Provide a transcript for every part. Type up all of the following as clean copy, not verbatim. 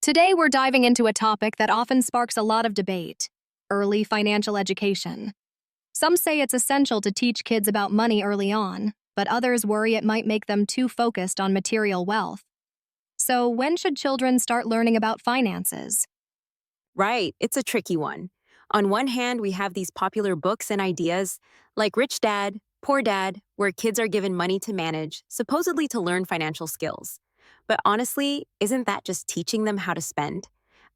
Today, we're diving into a topic that often sparks a lot of debate: early financial education. Some say it's essential to teach kids about money early on, but others worry it might make them too focused on material wealth. So, when should children start learning about finances? Right, it's a tricky one. On one hand, we have these popular books and ideas like Rich Dad, Poor Dad, where kids are given money to manage, supposedly to learn financial skills. But honestly, isn't that just teaching them how to spend?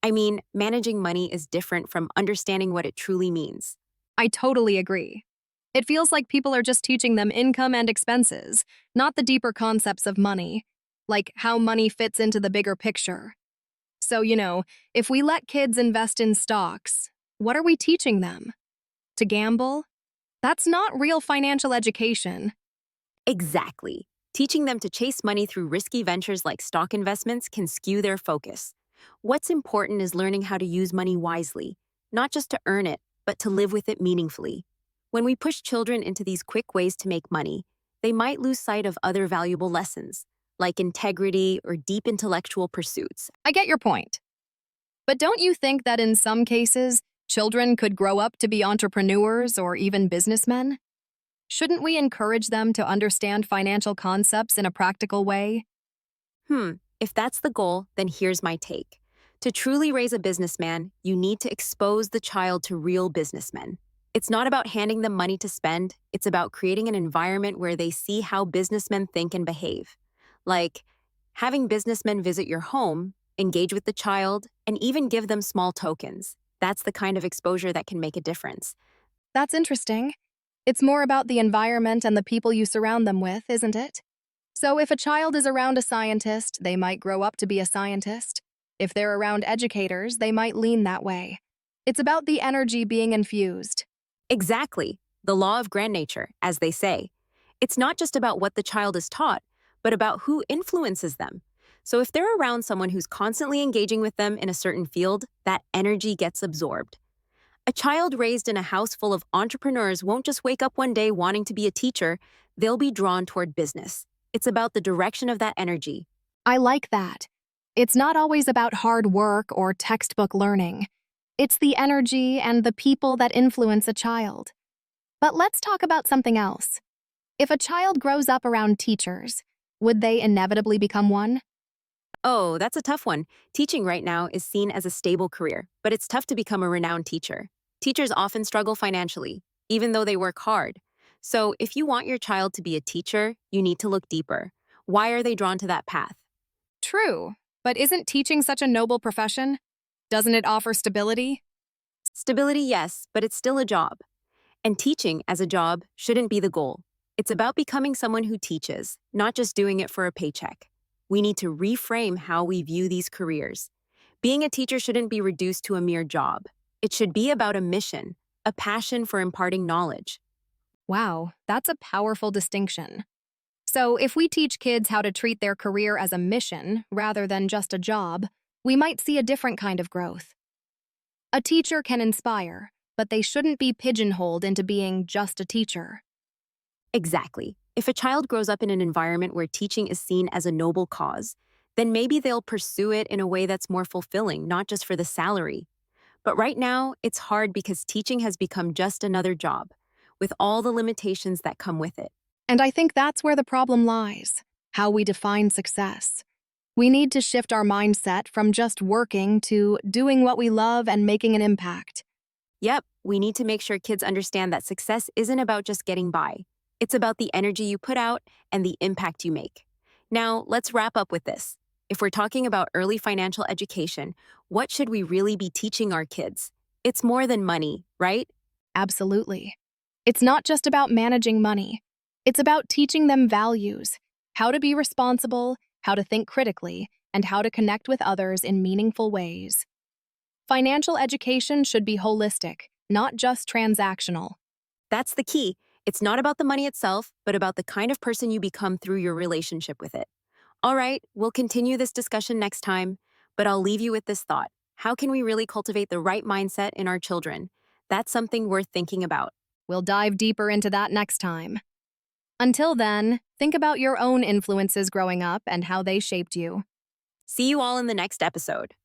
I mean, managing money is different from understanding what it truly means. I totally agree. It feels like people are just teaching them income and expenses, not the deeper concepts of money, like how money fits into the bigger picture. So, if we let kids invest in stocks, what are we teaching them? To gamble? That's not real financial education. Exactly. Teaching them to chase money through risky ventures like stock investments can skew their focus. What's important is learning how to use money wisely, not just to earn it, but to live with it meaningfully. When we push children into these quick ways to make money, they might lose sight of other valuable lessons, like integrity or deep intellectual pursuits. I get your point. But don't you think that in some cases, children could grow up to be entrepreneurs or even businessmen? Shouldn't we encourage them to understand financial concepts in a practical way? If that's the goal, then here's my take. To truly raise a businessman, you need to expose the child to real businessmen. It's not about handing them money to spend, it's about creating an environment where they see how businessmen think and behave. Like having businessmen visit your home, engage with the child, and even give them small tokens. That's the kind of exposure that can make a difference. That's interesting. It's more about the environment and the people you surround them with, isn't it? So if a child is around a scientist, they might grow up to be a scientist. If they're around educators, they might lean that way. It's about the energy being infused. Exactly. The law of grand nature, as they say. It's not just about what the child is taught, but about who influences them. So if they're around someone who's constantly engaging with them in a certain field, that energy gets absorbed. A child raised in a house full of entrepreneurs won't just wake up one day wanting to be a teacher, they'll be drawn toward business. It's about the direction of that energy. I like that. It's not always about hard work or textbook learning. It's the energy and the people that influence a child. But let's talk about something else. If a child grows up around teachers, would they inevitably become one? Oh, that's a tough one. Teaching right now is seen as a stable career, but it's tough to become a renowned teacher. Teachers often struggle financially, even though they work hard. So if you want your child to be a teacher, you need to look deeper. Why are they drawn to that path? True, but isn't teaching such a noble profession? Doesn't it offer stability? Stability, yes, but it's still a job. And teaching as a job shouldn't be the goal. It's about becoming someone who teaches, not just doing it for a paycheck. We need to reframe how we view these careers. Being a teacher shouldn't be reduced to a mere job. It should be about a mission, a passion for imparting knowledge. Wow, that's a powerful distinction. So, if we teach kids how to treat their career as a mission rather than just a job, we might see a different kind of growth. A teacher can inspire, but they shouldn't be pigeonholed into being just a teacher. Exactly. If a child grows up in an environment where teaching is seen as a noble cause, then maybe they'll pursue it in a way that's more fulfilling, not just for the salary. But right now, it's hard because teaching has become just another job, with all the limitations that come with it. And I think that's where the problem lies: how we define success. We need to shift our mindset from just working to doing what we love and making an impact. Yep, we need to make sure kids understand that success isn't about just getting by. It's about the energy you put out and the impact you make. Now, let's wrap up with this. If we're talking about early financial education, what should we really be teaching our kids? It's more than money, right? Absolutely. It's not just about managing money. It's about teaching them values: how to be responsible, how to think critically, and how to connect with others in meaningful ways. Financial education should be holistic, not just transactional. That's the key. It's not about the money itself, but about the kind of person you become through your relationship with it. All right, we'll continue this discussion next time, but I'll leave you with this thought. How can we really cultivate the right mindset in our children? That's something worth thinking about. We'll dive deeper into that next time. Until then, think about your own influences growing up and how they shaped you. See you all in the next episode.